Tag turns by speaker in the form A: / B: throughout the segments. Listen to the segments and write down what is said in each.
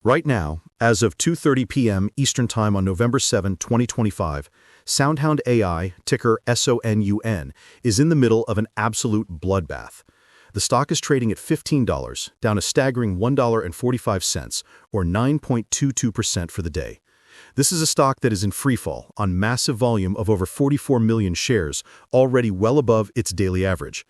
A: Right now, as of 2:30 p.m. Eastern Time on November 7, 2025, SoundHound AI, ticker SOUN, is in the middle of an absolute bloodbath. The stock is trading at $15, down a staggering $1.45, or 9.22% for the day. This is a stock that is in freefall on massive volume of over 44 million shares, already well above its daily average.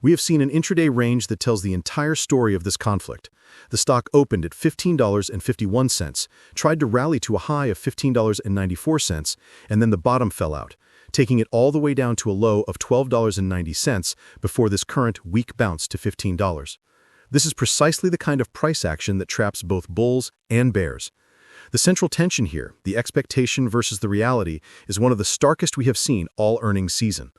A: We have seen an intraday range that tells the entire story of this conflict. The stock opened at $15.51, tried to rally to a high of $15.94, and then the bottom fell out, taking it all the way down to a low of $12.90 before this current weak bounce to $15. This is precisely the kind of price action that traps both bulls and bears. The central tension here, the expectation versus the reality, is one of the starkest we have seen all earnings season.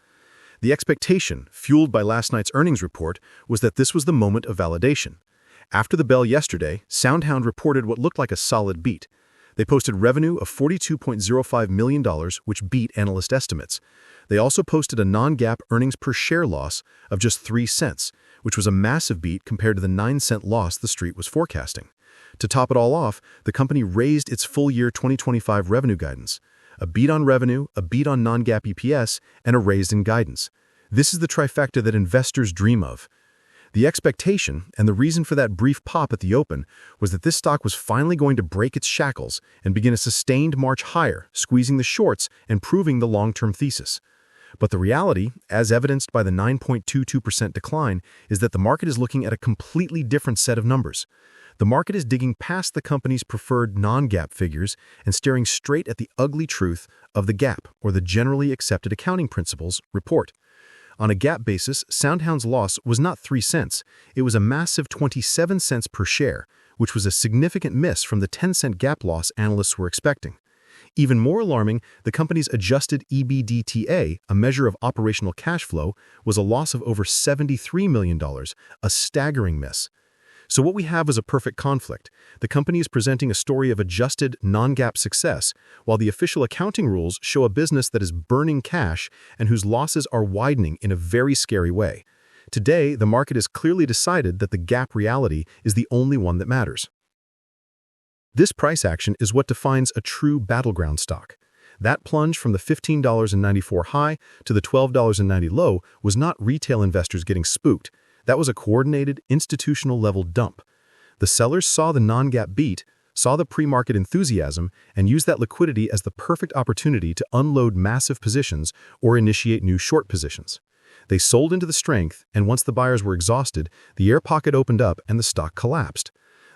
A: The expectation, fueled by last night's earnings report, was that this was the moment of validation. After the bell yesterday, SoundHound reported what looked like a solid beat. They posted revenue of $42.05 million, which beat analyst estimates. They also posted a non-GAAP earnings per share loss of just 3 cents, which was a massive beat compared to the 9-cent loss the street was forecasting. To top it all off, the company raised its full-year 2025 revenue guidance. A beat on revenue, a beat on non-GAAP EPS, and a raise in guidance. This is the trifecta that investors dream of. The expectation, and the reason for that brief pop at the open, was that this stock was finally going to break its shackles and begin a sustained march higher, squeezing the shorts and proving the long-term thesis. But the reality, as evidenced by the 9.22% decline, is that the market is looking at a completely different set of numbers. The market is digging past the company's preferred non-GAAP figures and staring straight at the ugly truth of the GAAP, or the Generally Accepted Accounting Principles, report. On a GAAP basis, SoundHound's loss was not 3 cents, it was a massive 27 cents per share, which was a significant miss from the 10-cent GAAP loss analysts were expecting. Even more alarming, the company's adjusted EBITDA, a measure of operational cash flow, was a loss of over $73 million, a staggering miss. So what we have is a perfect conflict. The company is presenting a story of adjusted, non-GAAP success, while the official accounting rules show a business that is burning cash and whose losses are widening in a very scary way. Today, the market has clearly decided that the GAAP reality is the only one that matters. This price action is what defines a true battleground stock. That plunge from the $15.94 high to the $12.90 low was not retail investors getting spooked. That was a coordinated, institutional-level dump. The sellers saw the non-GAAP beat, saw the pre-market enthusiasm, and used that liquidity as the perfect opportunity to unload massive positions or initiate new short positions. They sold into the strength, and once the buyers were exhausted, the air pocket opened up and the stock collapsed.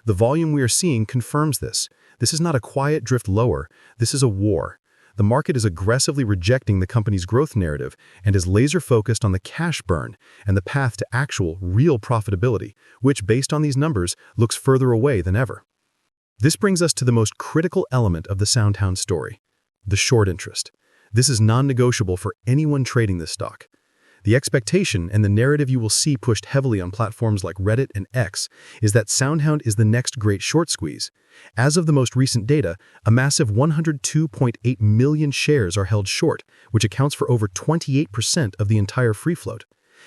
A: The volume we are seeing confirms this. This is not a quiet drift lower, this is a war. The market is aggressively rejecting the company's growth narrative and is laser-focused on the cash burn and the path to actual, real profitability, which, based on these numbers, looks further away than ever. This brings us to the most critical element of the SoundHound story, the short interest. This is non-negotiable for anyone trading this stock. The expectation and the narrative you will see pushed heavily on platforms like Reddit and X is that SoundHound is the next great short squeeze. As of the most recent data, a massive 102.8 million shares are held short, which accounts for over 28% of the entire free float.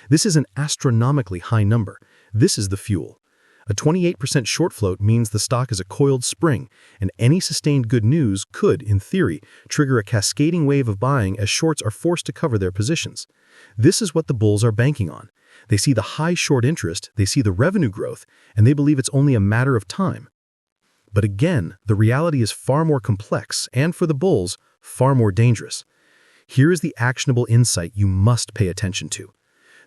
A: This is an astronomically high number. This is the fuel. A 28% short float means the stock is a coiled spring, and any sustained good news could, in theory, trigger a cascading wave of buying as shorts are forced to cover their positions. This is what the bulls are banking on. They see the high short interest, they see the revenue growth, and they believe it's only a matter of time. But again, the reality is far more complex, and for the bulls, far more dangerous. Here is the actionable insight you must pay attention to.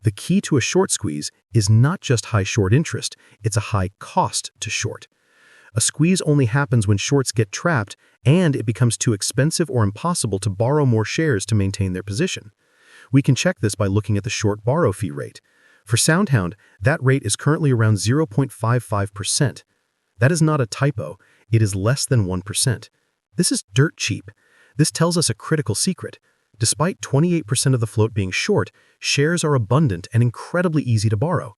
A: The key to a short squeeze is not just high short interest, it's a high cost to short. A squeeze only happens when shorts get trapped and it becomes too expensive or impossible to borrow more shares to maintain their position. We can check this by looking at the short borrow fee rate. For SoundHound, that rate is currently around 0.55%. That is not a typo, it is less than 1%. This is dirt cheap. This tells us a critical secret. Despite 28% of the float being short, shares are abundant and incredibly easy to borrow.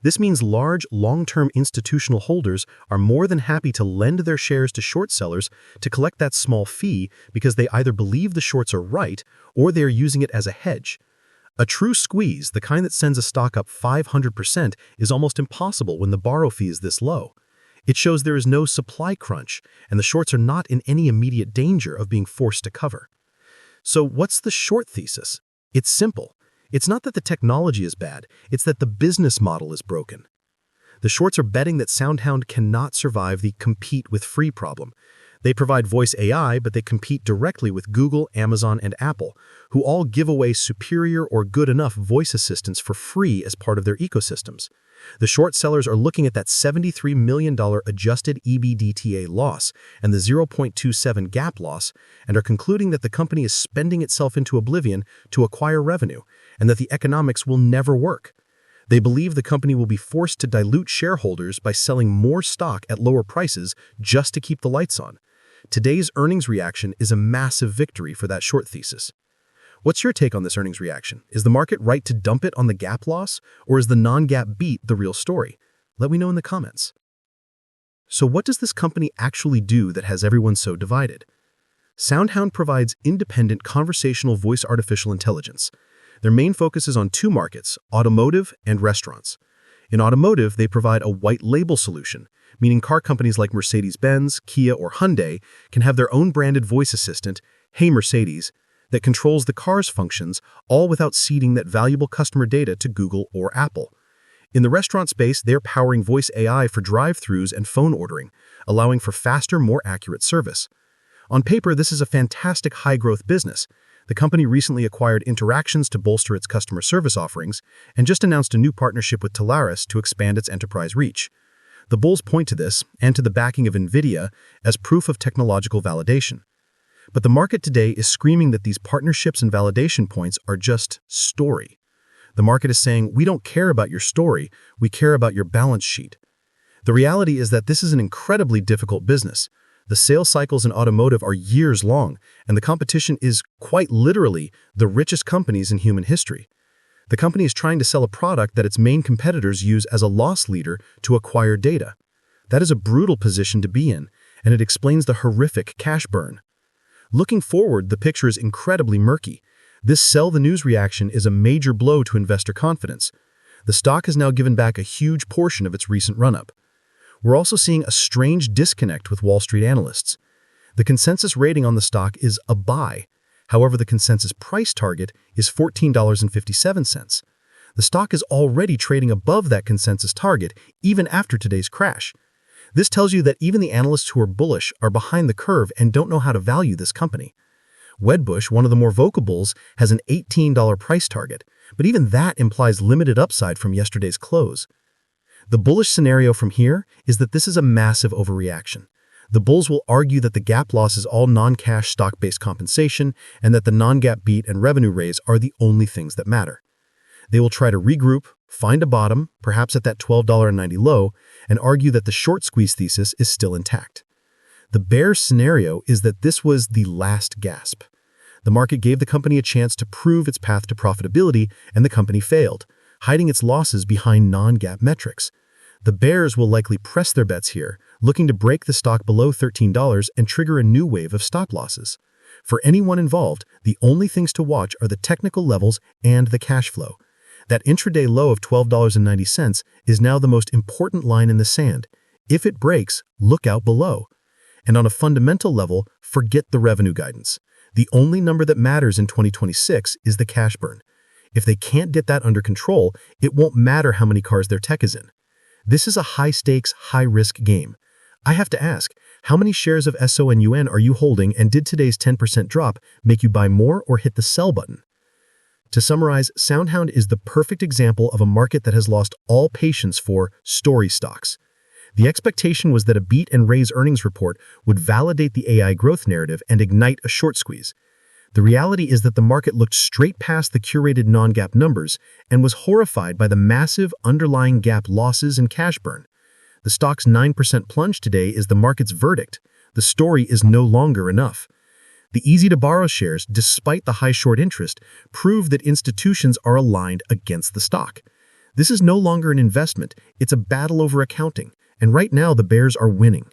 A: This means large, long-term institutional holders are more than happy to lend their shares to short sellers to collect that small fee because they either believe the shorts are right or they are using it as a hedge. A true squeeze, the kind that sends a stock up 500%, is almost impossible when the borrow fee is this low. It shows there is no supply crunch, and the shorts are not in any immediate danger of being forced to cover. So what's the short thesis? It's simple. It's not that the technology is bad, it's that the business model is broken. The shorts are betting that SoundHound cannot survive the compete with free problem. They provide voice AI, but they compete directly with Google, Amazon, and Apple, who all give away superior or good enough voice assistants for free as part of their ecosystems. The short sellers are looking at that $73 million adjusted EBITDA loss and the 0.27 gap loss and are concluding that the company is spending itself into oblivion to acquire revenue and that the economics will never work. They believe the company will be forced to dilute shareholders by selling more stock at lower prices just to keep the lights on. Today's earnings reaction is a massive victory for that short thesis. What's your take on this earnings reaction? Is the market right to dump it on the gap loss, or is the non-gap beat the real story? Let me know in the comments. So what does this company actually do that has everyone so divided? SoundHound provides independent conversational voice artificial intelligence. Their main focus is on two markets, automotive and restaurants. In automotive, they provide a white label solution, meaning car companies like Mercedes-Benz, Kia, or Hyundai can have their own branded voice assistant, Hey Mercedes, that controls the car's functions, all without ceding that valuable customer data to Google or Apple. In the restaurant space, they're powering voice AI for drive-thrus and phone ordering, allowing for faster, more accurate service. On paper, this is a fantastic high-growth business. The company recently acquired Interactions to bolster its customer service offerings and just announced a new partnership with Telarus to expand its enterprise reach. The bulls point to this and to the backing of NVIDIA as proof of technological validation. But the market today is screaming that these partnerships and validation points are just story. The market is saying, we don't care about your story, we care about your balance sheet. The reality is that this is an incredibly difficult business. The sales cycles in automotive are years long, and the competition is, quite literally, the richest companies in human history. The company is trying to sell a product that its main competitors use as a loss leader to acquire data. That is a brutal position to be in, and it explains the horrific cash burn. Looking forward, the picture is incredibly murky. This sell the news reaction is a major blow to investor confidence. The stock has now given back a huge portion of its recent run-up. We're also seeing a strange disconnect with Wall Street analysts. The consensus rating on the stock is a buy. However, the consensus price target is $14.57. The stock is already trading above that consensus target, even after today's crash. This tells you that even the analysts who are bullish are behind the curve and don't know how to value this company. Wedbush, one of the more vocal bulls, has an $18 price target, but even that implies limited upside from yesterday's close. The bullish scenario from here is that this is a massive overreaction. The bulls will argue that the gap loss is all non-cash stock-based compensation and that the non-gap beat and revenue raise are the only things that matter. They will try to regroup, find a bottom, perhaps at that $12.90 low, and argue that the short squeeze thesis is still intact. The bear scenario is that this was the last gasp. The market gave the company a chance to prove its path to profitability, and the company failed, hiding its losses behind non-GAAP metrics. The bears will likely press their bets here, looking to break the stock below $13 and trigger a new wave of stop losses. For anyone involved, the only things to watch are the technical levels and the cash flow. That intraday low of $12.90 is now the most important line in the sand. If it breaks, look out below. And on a fundamental level, forget the revenue guidance. The only number that matters in 2026 is the cash burn. If they can't get that under control, it won't matter how many cars their tech is in. This is a high-stakes, high-risk game. I have to ask, how many shares of SOUN are you holding, and did today's 10% drop make you buy more or hit the sell button? To summarize, SoundHound is the perfect example of a market that has lost all patience for story stocks. The expectation was that a beat and raise earnings report would validate the AI growth narrative and ignite a short squeeze. The reality is that the market looked straight past the curated non-GAAP numbers and was horrified by the massive underlying GAAP losses and cash burn. The stock's 9% plunge today is the market's verdict. The story is no longer enough. The easy-to-borrow shares, despite the high short interest, prove that institutions are aligned against the stock. This is no longer an investment, it's a battle over accounting, and right now the bears are winning.